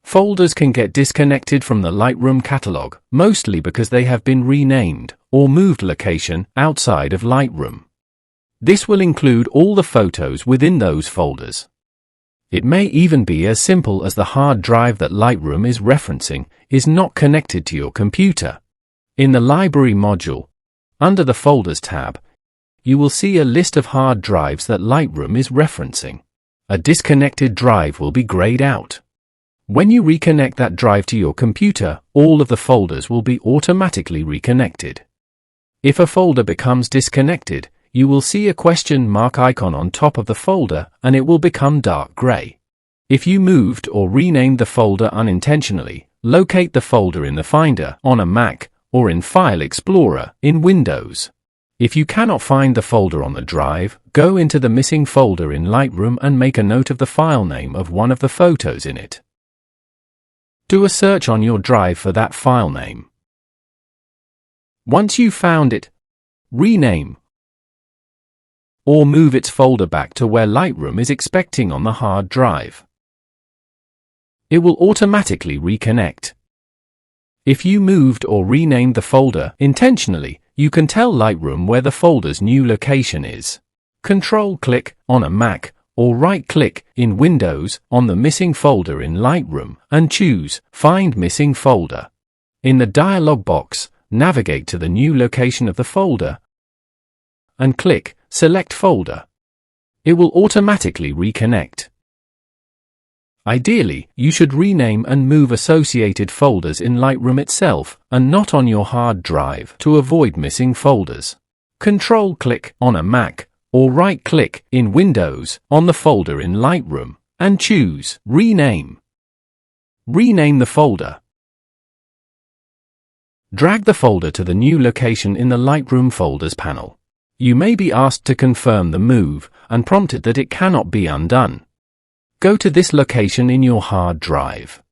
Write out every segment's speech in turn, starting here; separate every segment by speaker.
Speaker 1: Folders can get disconnected from the Lightroom catalog, mostly because they have been renamed or moved location outside of Lightroom. This will include all the photos within those folders. It may even be as simple as the hard drive that Lightroom is referencing is not connected to your computer. In the Library module, under the Folders tab, you will see a list of hard drives that Lightroom is referencing. A disconnected drive will be grayed out. When you reconnect that drive to your computer, all of the folders will be automatically reconnected. If a folder becomes disconnected, you will see a question mark icon on top of the folder and it will become dark gray. If you moved or renamed the folder unintentionally, locate the folder in the Finder on a Mac or in File Explorer in Windows. If you cannot find the folder on the drive, go into the missing folder in Lightroom and make a note of the file name of one of the photos in it. Do a search on your drive for that file name. Once you've found it, rename or move its folder back to where Lightroom is expecting on the hard drive. It will automatically reconnect. If you moved or renamed the folder intentionally, you can tell Lightroom where the folder's new location is. Control-click on a Mac or right-click in Windows on the missing folder in Lightroom and choose Find Missing Folder. In the dialog box, navigate to the new location of the folder and click Select Folder. It will automatically reconnect. Ideally, you should rename and move associated folders in Lightroom itself and not on your hard drive to avoid missing folders. Control-click on a Mac or right-click in Windows on the folder in Lightroom and choose Rename. Rename the folder. Drag the folder to the new location in the Lightroom Folders panel. You may be asked to confirm the move and prompted that it cannot be undone. Go to this location in your hard drive.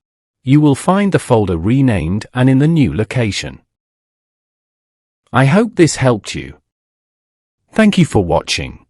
Speaker 1: You will find the folder renamed and in the new location. I hope this helped you. Thank you for watching.